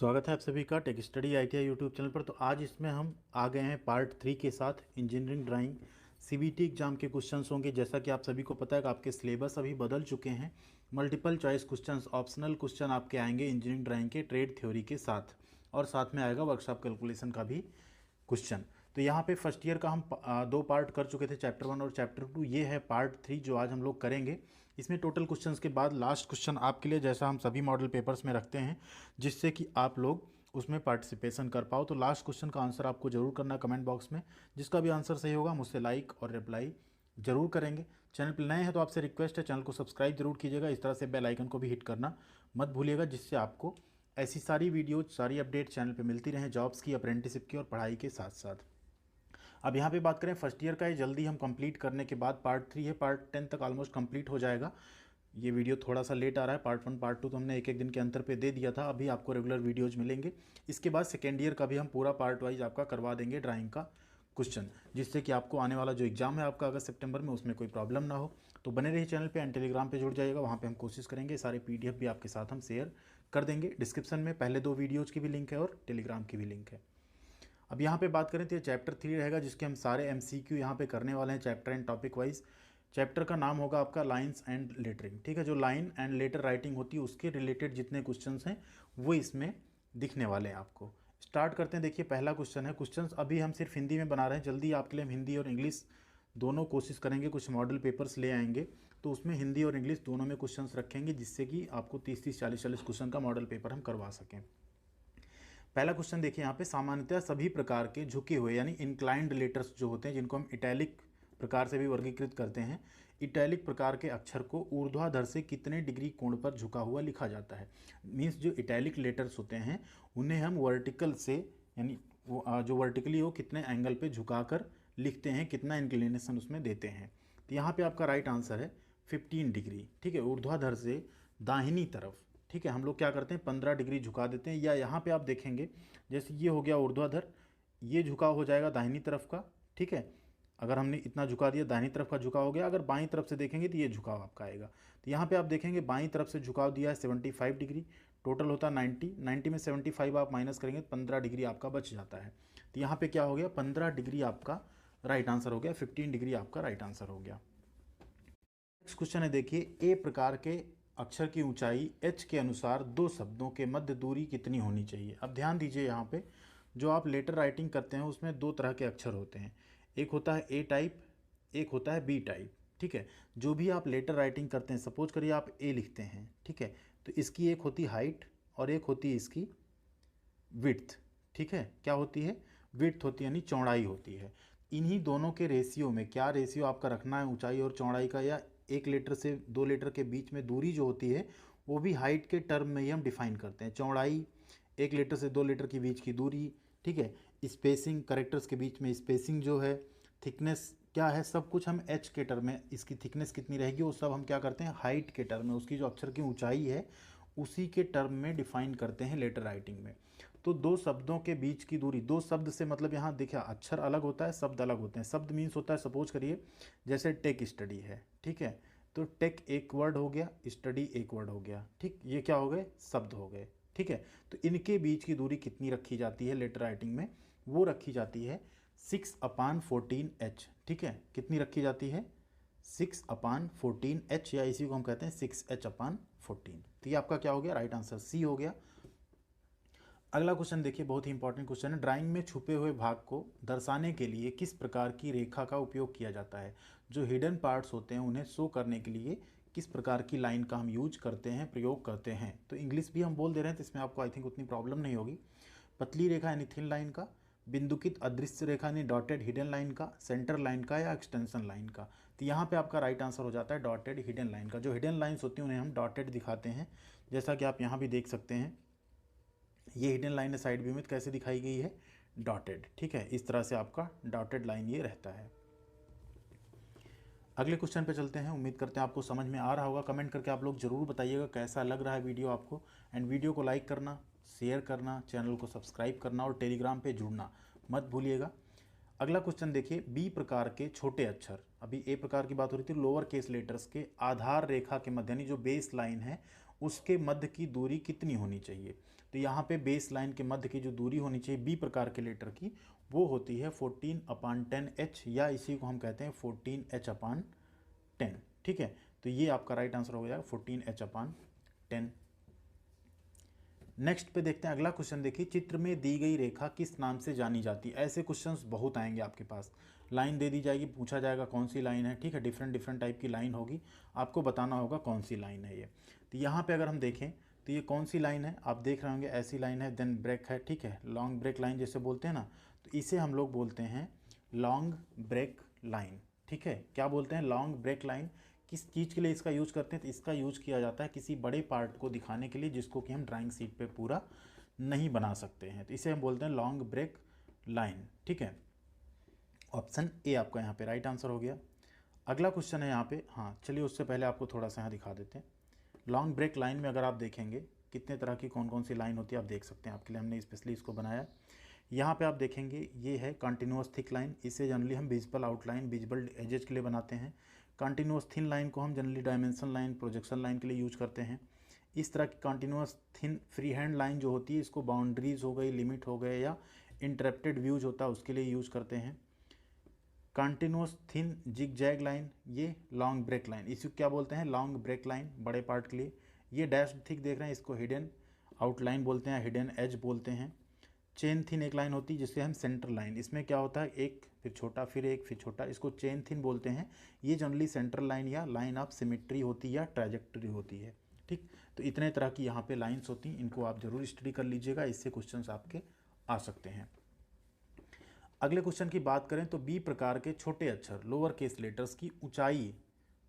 स्वागत है आप सभी का tech study ITI YouTube channel पर। तो आज इसमें हम आ गए हैं पार्ट 3 के साथ। इंजीनियरिंग ड्राइंग सीबीटी एग्जाम के क्वेश्चंस होंगे। जैसा कि आप सभी को पता है कि आपके सिलेबस अभी बदल चुके हैं। Multiple choice questions, optional question आपके आएंगे इंजीनियरिंग ड्राइंग के ट्रेड थ्योरी के साथ, और साथ में आएगा वर्कशॉप कैलकुलेशन का भी क्वेश्चन। तो यहाँ पे फर्स्ट ईयर का हम दो पार्ट कर चुके थे, चैप्टर 1 और चैप्टर 2। ये है पार्ट 3 जो आज हम लोग करेंगे। इसमें टोटल क्वेश्चंस के बाद लास्ट क्वेश्चन आपके लिए, जैसा हम सभी मॉडल पेपर्स में रखते हैं, जिससे कि आप लोग उसमें पार्टिसिपेशन कर पाओ। तो लास्ट क्वेश्चन का आंसर आपको जरूर करना है कमेंट बॉक्स में। जिसका भी आंसर सही होगा मुझसे लाइक और रिप्लाई जरूर करेंगे। चैनल पर नए हैं तो आपसे रिक्वेस्ट है, चैनल को सब्सक्राइब जरूर कीजिएगा। इस तरह से बेल आइकन को भी हिट करना मत भूलिएगा, जिससे आपको ऐसी सारी वीडियो, सारी अपडेट चैनल पे मिलती रहें, जॉब्स की, अप्रेंटिसिप की और पढ़ाई के साथ साथ। अब यहाँ पे बात करें फर्स्ट ईयर का, ये जल्दी हम कंप्लीट करने के बाद पार्ट 3 है, पार्ट 10 तक ऑलमोस्ट कंप्लीट हो जाएगा। ये वीडियो थोड़ा सा लेट आ रहा है। पार्ट 1 पार्ट 2 तो हमने एक एक दिन के अंतर पे दे दिया था। अभी आपको रेगुलर वीडियोज मिलेंगे। इसके बाद सेकेंड ईयर का भी हम पूरा पार्ट वाइज आपका करवा देंगे ड्राइंग का क्वेश्चन, जिससे कि आपको आने वाला जो एग्जाम है आपका अगस्त सितंबर में, उसमें कोई प्रॉब्लम ना हो। तो बने रहिए चैनल पे एंड टेलीग्राम पे जुड़ जाइएगा। वहाँ पे हम कोशिश करेंगे सारे पीडीएफ भी आपके साथ हम शेयर कर देंगे। डिस्क्रिप्शन में पहले 2 वीडियोज़ की भी लिंक है और टेलीग्राम की भी लिंक है। अब यहाँ पे बात करें तो ये चैप्टर 3 रहेगा, जिसके हम सारे एमसीक्यू यहाँ पे करने वाले हैं chapter and topic wise. Chapter का नाम होगा आपका लाइन्स एंड लेटरिंग। ठीक है, जो लाइन एंड लेटर राइटिंग होती है उसके रिलेटेड जितने क्वेश्चंस हैं वो इसमें दिखने वाले हैं आपको। स्टार्ट करते हैं। देखिए पहला क्वेश्चन है। क्वेश्चंस अभी हम सिर्फ हिंदी में बना रहे हैं। जल्दी आपके लिए हम हिंदी और इंग्लिश दोनों कोशिश करेंगे। कुछ मॉडल पेपर्स ले आएंगे तो उसमें हिंदी और इंग्लिश दोनों में क्वेश्चंस रखेंगे, जिससे कि आपको 30-30, 40-40 क्वेश्चन का मॉडल पेपर हम करवा सकें। पहला क्वेश्चन देखिए यहाँ पे, सामान्यतः सभी प्रकार के झुके हुए यानी इंक्लाइंड लेटर्स जो होते हैं, जिनको हम इटैलिक प्रकार से भी वर्गीकृत करते हैं, इटैलिक प्रकार के अक्षर को ऊर्ध्वाधर से कितने डिग्री कोण पर झुका हुआ लिखा जाता है। मीन्स जो इटैलिक लेटर्स होते हैं उन्हें हम वर्टिकल से, यानी जो वर्टिकली हो कितने एंगल पे झुकाकर लिखते हैं, कितना इंक्लिनेशन उसमें देते हैं। तो यहाँ पे आपका राइट आंसर है 15 डिग्री। ठीक है, ऊर्ध्वाधर से दाहिनी तरफ। ठीक है, हम लोग क्या करते हैं 15 डिग्री झुका देते हैं। या यहाँ पे आप देखेंगे जैसे ये हो गया ऊर्ध्वाधर, ये झुकाव हो जाएगा दाहिनी तरफ का। ठीक है, अगर हमने इतना झुका दिया, दाहिनी तरफ का झुकाव हो गया। अगर बाईं तरफ से देखेंगे तो ये झुकाव आपका आएगा। तो यहाँ पे आप देखेंगे बाईं तरफ से झुकाव दिया है 75 डिग्री, टोटल होता है 90 में 75 आप माइनस करेंगे तो 15 डिग्री आपका बच जाता है। तो यहाँ पे क्या हो गया, 15 डिग्री आपका राइट आंसर हो गया, 15 डिग्री आपका राइट आंसर हो गया। नेक्स्ट क्वेश्चन है, देखिए ए प्रकार के अक्षर की ऊंचाई h के अनुसार दो शब्दों के मध्य दूरी कितनी होनी चाहिए। अब ध्यान दीजिए, यहाँ पे जो आप लेटर राइटिंग करते हैं उसमें 2 तरह के अक्षर होते हैं। एक होता है ए टाइप, एक होता है बी टाइप। ठीक है, जो भी आप लेटर राइटिंग करते हैं, सपोज करिए आप ए लिखते हैं, ठीक है, तो इसकी एक होती हाइट और एक होती इसकी विड्थ। ठीक है, क्या होती है, विड्थ होती है यानी चौड़ाई होती है। इन्हीं दोनों के रेशियो में क्या रेशियो आपका रखना है ऊंचाई और चौड़ाई का, या एक लेटर से 2 लेटर के बीच में दूरी जो होती है वो भी हाइट के टर्म में ही हम डिफाइन करते हैं। चौड़ाई, एक लेटर से 2 लेटर के बीच की दूरी, ठीक है, स्पेसिंग, करेक्टर्स के बीच में स्पेसिंग जो है, थिकनेस क्या है, सब कुछ हम एच के टर्म में, इसकी थिकनेस कितनी रहेगी वो सब हम क्या करते हैं हाइट के टर्म में, उसकी जो अक्षर की ऊंचाई है उसी के टर्म में डिफाइन करते हैं लेटर राइटिंग में। तो 2 शब्दों के बीच की दूरी, 2 शब्द से मतलब यहाँ देखिए अक्षर अलग होता है, शब्द अलग होते हैं। शब्द मीन्स होता है, सपोज करिए जैसे टेक स्टडी है, ठीक है, तो टेक एक वर्ड हो गया, स्टडी एक वर्ड हो गया। ठीक, ये क्या हो गए, शब्द हो गए। ठीक है, तो इनके बीच की दूरी कितनी रखी जाती है लेटर राइटिंग में, वो रखी जाती है 6/14h। ठीक है, कितनी रखी जाती है 6/14h, या इसी को हम कहते हैं 6h/14। तो ये आपका क्या हो गया, राइट आंसर सी हो गया। अगला क्वेश्चन देखिए, बहुत ही इंपॉर्टेंट क्वेश्चन है। ड्राइंग में छुपे हुए भाग को दर्शाने के लिए किस प्रकार की रेखा का उपयोग किया जाता है। जो हिडन पार्ट्स होते हैं उन्हें शो करने के लिए किस प्रकार की लाइन का हम यूज करते हैं, प्रयोग करते हैं। तो इंग्लिश भी हम बोल दे रहे हैं, तो इसमें आपको आई थिंक उतनी प्रॉब्लम नहीं होगी। पतली रेखा यानी थिन लाइन का, बिंदुकित अदृश्य रेखा यानी डॉटेड हिडन लाइन का, सेंटर लाइन का, या एक्सटेंशन लाइन का। तो यहाँ पे आपका राइट आंसर हो जाता है डॉटेड हिडन लाइन का। जो हिडन लाइन्स होती हैं उन्हें हम डॉटेड दिखाते हैं, जैसा कि आप यहाँ भी देख सकते हैं। ये हिडन लाइन है साइड व्यू में, कैसे दिखाई गई है, डॉटेड। ठीक है, इस तरह से आपका डॉटेड लाइन ये रहता है। अगले क्वेश्चन पे चलते हैं। उम्मीद करते हैं आपको समझ में आ रहा होगा। कमेंट करके आप लोग जरूर बताइएगा कैसा लग रहा है वीडियो आपको। एंड वीडियो को लाइक करना, शेयर करना, चैनल को सब्सक्राइब करना और टेलीग्राम पे जुड़ना मत भूलिएगा। अगला क्वेश्चन देखिए, बी प्रकार के छोटे अक्षर, अभी ए प्रकार की बात हो रही थी, लोअर केस लेटर्स के आधार रेखा के मध्य यानी जो बेस लाइन है उसके मध्य की दूरी कितनी होनी चाहिए। तो यहाँ पे बेस लाइन के मध्य की जो दूरी होनी चाहिए बी प्रकार के लेटर की, वो होती है 14/10h, या इसी को हम कहते हैं 14h/10। ठीक है, तो ये आपका राइट आंसर हो जाएगा 14h/10। नेक्स्ट पे देखते हैं अगला क्वेश्चन। देखिए, चित्र में दी गई रेखा किस नाम से जानी जाती है। ऐसे क्वेश्चंस बहुत आएंगे आपके पास। लाइन दे दी जाएगी, पूछा जाएगा कौन सी लाइन है। ठीक है, डिफरेंट डिफरेंट टाइप की लाइन होगी, आपको बताना होगा कौन सी लाइन है ये। तो यहाँ पे अगर हम देखें तो ये कौन सी लाइन है, आप देख रहे होंगे ऐसी लाइन है, देन ब्रेक है। ठीक है, लॉन्ग ब्रेक लाइन जैसे बोलते हैं ना, तो इसे हम लोग बोलते हैं लॉन्ग ब्रेक लाइन। ठीक है, क्या बोलते हैं, लॉन्ग ब्रेक लाइन। किस चीज़ के लिए इसका यूज़ करते हैं, तो इसका यूज़ किया जाता है किसी बड़े पार्ट को दिखाने के लिए जिसको कि हम ड्राइंग शीट पे पूरा नहीं बना सकते हैं, तो इसे हम बोलते हैं लॉन्ग ब्रेक लाइन। ठीक है, ऑप्शन ए आपका यहाँ पे राइट आंसर हो गया। अगला क्वेश्चन है यहाँ पे, हाँ चलिए उससे पहले आपको थोड़ा सा यहाँ दिखा देते हैं। लॉन्ग ब्रेक लाइन में अगर आप देखेंगे कितने तरह की कौन कौन सी लाइन होती है आप देख सकते हैं, आपके लिए हमने स्पेशली इसको बनाया। यहाँ पे आप देखेंगे ये है कंटिन्यूअस थिक लाइन, इसे जनरली हम विजिबल आउटलाइन, विजिबल एजेस के लिए बनाते हैं। कंटिन्यूअस थिन लाइन को हम generally dimension line, projection line के लिए यूज करते हैं। इस तरह की continuous thin free hand line जो होती है, इसको बाउंड्रीज हो गई, लिमिट हो गए, या इंटरप्टेड व्यूज होता है उसके लिए यूज करते हैं। Continuous thin zig zag line, ये लॉन्ग ब्रेक लाइन, इसको क्या बोलते हैं, लॉन्ग ब्रेक लाइन, बड़े पार्ट के लिए। ये डैश थिक देख रहे हैं, इसको हिडन आउटलाइन बोलते हैं, हिडन एज बोलते हैं। चेन थिन एक लाइन होती है जिससे हम सेंटर लाइन, इसमें क्या होता है एक फिर छोटा फिर एक फिर छोटा, इसको चेन थिन बोलते हैं। ये जनरली सेंटर लाइन या लाइन ऑफ सिमेट्री होती है या ट्रैजेक्टरी होती है। ठीक, तो इतने तरह की यहाँ पे लाइंस होती हैं, इनको आप जरूर स्टडी कर लीजिएगा, इससे क्वेश्चंस आपके आ सकते हैं। अगले क्वेश्चन की बात करें तो बी प्रकार के छोटे अक्षर लोअर केस लेटर्स की ऊंचाई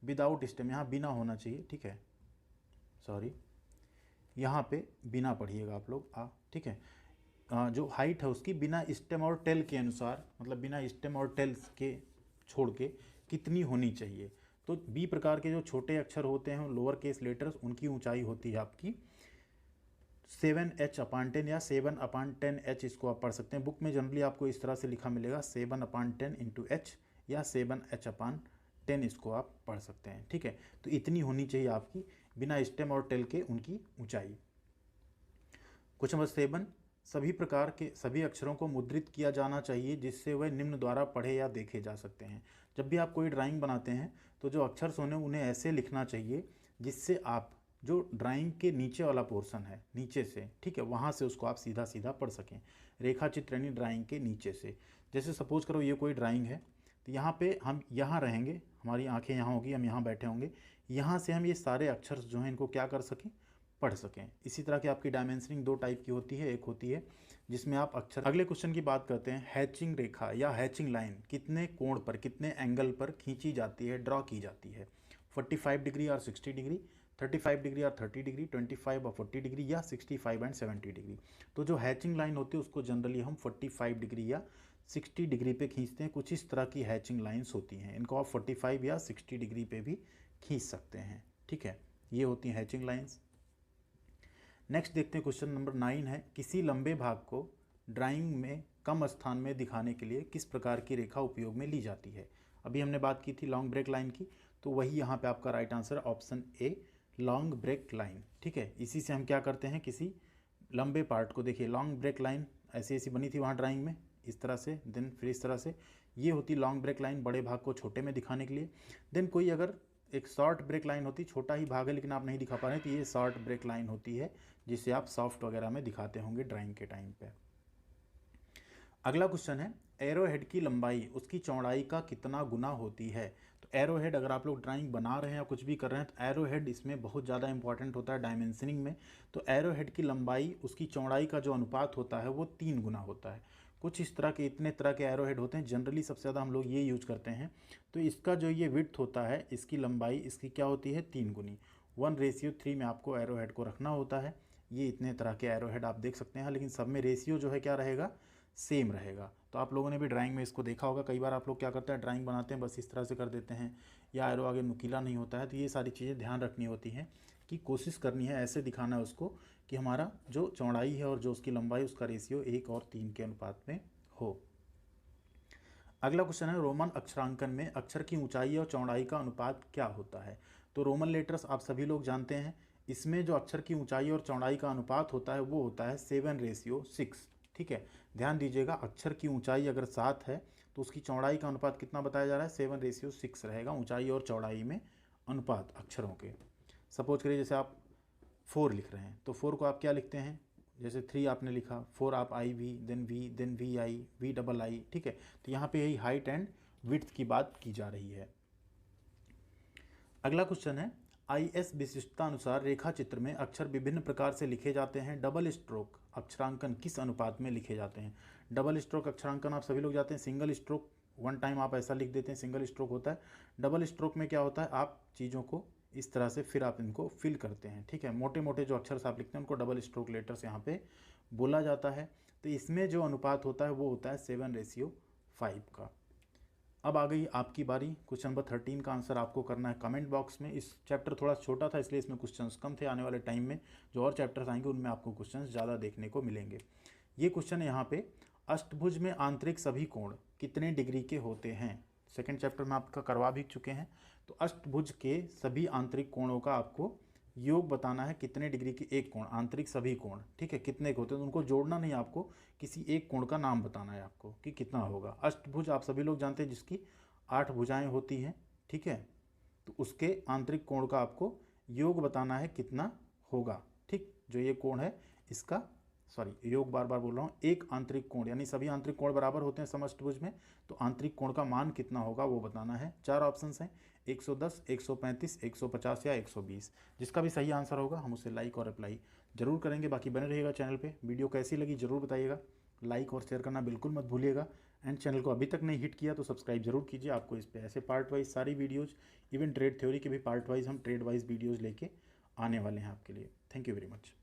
विदाउट स्टेम, यहाँ बिना होना चाहिए। ठीक है, सॉरी यहाँ पे बिना पढ़िएगा आप लोग, ठीक है, जो हाइट है उसकी बिना स्टेम और टेल के अनुसार, मतलब बिना स्टेम और टेल्स के छोड़ के कितनी होनी चाहिए। तो बी प्रकार के जो छोटे अक्षर होते हैं लोअर केस लेटर्स, उनकी ऊंचाई होती है आपकी 7h/10 या 7/10h, इसको आप पढ़ सकते हैं। बुक में जनरली आपको इस तरह से लिखा मिलेगा 7/10 इंटू एच या 7h/10, इसको आप पढ़ सकते हैं। ठीक है, तो इतनी होनी चाहिए आपकी बिना स्टेम और टेल के उनकी ऊंचाई। क्वेश्चन नंबर 7, सभी प्रकार के सभी अक्षरों को मुद्रित किया जाना चाहिए जिससे वह निम्न द्वारा पढ़े या देखे जा सकते हैं। जब भी आप कोई ड्राइंग बनाते हैं तो जो अक्षर होने उन्हें ऐसे लिखना चाहिए जिससे आप जो ड्राइंग के नीचे वाला पोर्शन है नीचे से, ठीक है, वहाँ से उसको आप सीधा सीधा पढ़ सकें। रेखा चित्र यानी ड्राइंग के नीचे से। जैसे सपोज करो ये कोई ड्राइंग है, तो यहाँ पे हम यहाँ रहेंगे, हमारी आंखें यहाँ होगी, हम यहाँ बैठे होंगे, यहाँ से हम ये सारे अक्षर जो हैं इनको क्या कर सकें, पढ़ सकें। इसी तरह की आपकी डायमेंशनिंग दो टाइप की होती है, एक होती है जिसमें आप अक्षर। अगले क्वेश्चन की बात करते हैं, हैचिंग रेखा या हैचिंग लाइन कितने कोण पर, कितने एंगल पर खींची जाती है, ड्रॉ की जाती है। 45 डिग्री और 60 डिग्री, 35 डिग्री और 30 डिग्री, 25 और 40 डिग्री, या 65 एंड 70 डिग्री। तो जो हैचिंग लाइन होती है उसको जनरली हम 45 डिग्री या 60 डिग्री पे खींचते हैं। कुछ इस तरह की हैचिंग लाइन्स होती हैं, इनको आप 45 या 60 डिग्री पे भी खींच सकते हैं। ठीक है, ये होती हैं हैचिंग लाइन्स। नेक्स्ट देखते हैं क्वेश्चन नंबर 9 है, किसी लंबे भाग को ड्राइंग में कम स्थान में दिखाने के लिए किस प्रकार की रेखा उपयोग में ली जाती है। अभी हमने बात की थी लॉन्ग ब्रेक लाइन की, तो वही यहाँ पे आपका right answer option A long break line. ठीक है, इसी से हम क्या करते हैं, किसी लंबे पार्ट को, देखिए लॉन्ग ब्रेक लाइन ऐसी ऐसी बनी थी वहाँ ड्राइंग में इस तरह से, देन फिर इस तरह से, ये होती लॉन्ग ब्रेक लाइन बड़े भाग को छोटे में दिखाने के लिए। देन कोई अगर एक शॉर्ट ब्रेक लाइन होती, छोटा ही भाग है लेकिन आप नहीं दिखा पा रहे हैं, तो ये शॉर्ट ब्रेक लाइन होती है जिसे आप सॉफ्ट वगैरह में दिखाते होंगे ड्राइंग के टाइम पे। अगला क्वेश्चन है, एरो हेड की लंबाई उसकी चौड़ाई का कितना गुना होती है। तो एरो हेड अगर आप लोग ड्राइंग बना रहे हैं या कुछ भी कर रहे हैं तो एरो हेड इसमें बहुत ज़्यादा इंपॉर्टेंट होता है डायमेंशनिंग में। तो एरो हेड की लंबाई उसकी चौड़ाई का जो अनुपात होता है वो 3 गुना होता है। कुछ इस तरह के इतने तरह के एरो हेड होते हैं, जनरली सबसे ज़्यादा हम लोग ये यूज करते हैं। तो इसका जो ये विड्थ होता है, इसकी लंबाई इसकी क्या होती है, 3 गुनी, 1:3 में आपको एरो हेड को रखना होता है। ये इतने तरह के एरो हेड आप देख सकते हैं, लेकिन सब में रेशियो जो है क्या रहेगा, सेम रहेगा। तो आप लोगों ने भी ड्राइंग में इसको देखा होगा, कई बार आप लोग क्या करते हैं ड्राइंग बनाते हैं बस इस तरह से कर देते हैं, या एरो आगे नुकीला नहीं होता है। तो ये सारी चीज़ें ध्यान रखनी होती हैं कि कोशिश करनी है ऐसे दिखाना है उसको कि हमारा जो चौड़ाई है और जो उसकी लंबाई उसका रेशियो 1 और 3 के अनुपात में हो। अगला क्वेश्चन है, रोमन अक्षरांकन में अक्षर की ऊंचाई और चौड़ाई का अनुपात क्या होता है। तो रोमन लेटर्स आप सभी लोग जानते हैं, इसमें जो अक्षर की ऊंचाई और चौड़ाई का अनुपात होता है वो होता है 7:6। ठीक है, ध्यान दीजिएगा, अक्षर की ऊंचाई अगर 7 है तो उसकी चौड़ाई का अनुपात कितना बताया जा रहा है, 7:6 रहेगा ऊंचाई और चौड़ाई में अनुपात अक्षरों के। सपोज करिए जैसे आप 4 लिख रहे हैं तो 4 को आप क्या लिखते हैं, जैसे 3 आपने लिखा, 4 आप then V I V double I. ठीक है, तो यहाँ पे यही हाइट एंड विड्थ की बात की जा रही है। अगला क्वेश्चन है, IS विशिष्टता अनुसार रेखा चित्र में अक्षर विभिन्न प्रकार से लिखे जाते हैं, डबल स्ट्रोक अक्षरांकन किस अनुपात में लिखे जाते हैं। डबल स्ट्रोक अक्षरांकन आप सभी लोग जाते हैं, सिंगल स्ट्रोक वन टाइम आप ऐसा लिख देते हैं, सिंगल स्ट्रोक होता है। डबल स्ट्रोक में क्या होता है, आप चीज़ों को इस तरह से फिर आप इनको फिल करते हैं। ठीक है, मोटे मोटे जो अक्षर आप लिखते हैं उनको डबल स्ट्रोक लेटर्स यहाँ पे बोला जाता है। तो इसमें जो अनुपात होता है वो होता है 7:5 का। अब आ गई आपकी बारी, क्वेश्चन नंबर 13 का आंसर आपको करना है कमेंट बॉक्स में। इस चैप्टर थोड़ा छोटा था इसलिए इसमें क्वेश्चंस कम थे, आने वाले टाइम में जो और चैप्टर्स आएंगे उनमें आपको क्वेश्चंस ज़्यादा देखने को मिलेंगे। ये क्वेश्चन है यहाँ पे, अष्टभुज में आंतरिक सभी कोण कितने डिग्री के होते हैं। सेकेंड चैप्टर में आपका करवा भी चुके हैं। तो अष्टभुज के सभी आंतरिक कोणों का आपको योग बताना है, कितने डिग्री के एक कोण, आंतरिक सभी कोण। ठीक है, कितने के होते हैं, उनको जोड़ना नहीं, आपको किसी एक कोण का नाम बताना है आपको कि कितना होगा। अष्टभुज आप सभी लोग जानते हैं जिसकी 8 भुजाएं होती हैं। ठीक है, तो उसके आंतरिक कोण का आपको योग बताना है कितना होगा। ठीक, जो ये कोण है इसका, योग बार बार बोल रहा हूँ, एक आंतरिक कोण यानी सभी आंतरिक कोण बराबर होते हैं समअष्टभुज में, तो आंतरिक कोण का मान कितना होगा वो बताना है। 4 ऑप्शंस हैं, 110, 135, 150 या 120। जिसका भी सही आंसर होगा हम उसे लाइक और अप्लाई जरूर करेंगे। बाकी बने रहिएगा चैनल पे, वीडियो कैसी लगी जरूर बताइएगा, लाइक और शेयर करना बिल्कुल मत भूलिएगा। एंड चैनल को अभी तक नहीं हिट किया तो सब्सक्राइब जरूर कीजिए। आपको इस पे ऐसे पार्ट वाइज सारी वीडियोज़, इवन ट्रेड थ्योरी के भी पार्ट वाइज हम ट्रेड वाइज वीडियोज़ लेके आने वाले हैं आपके लिए। Thank you very much.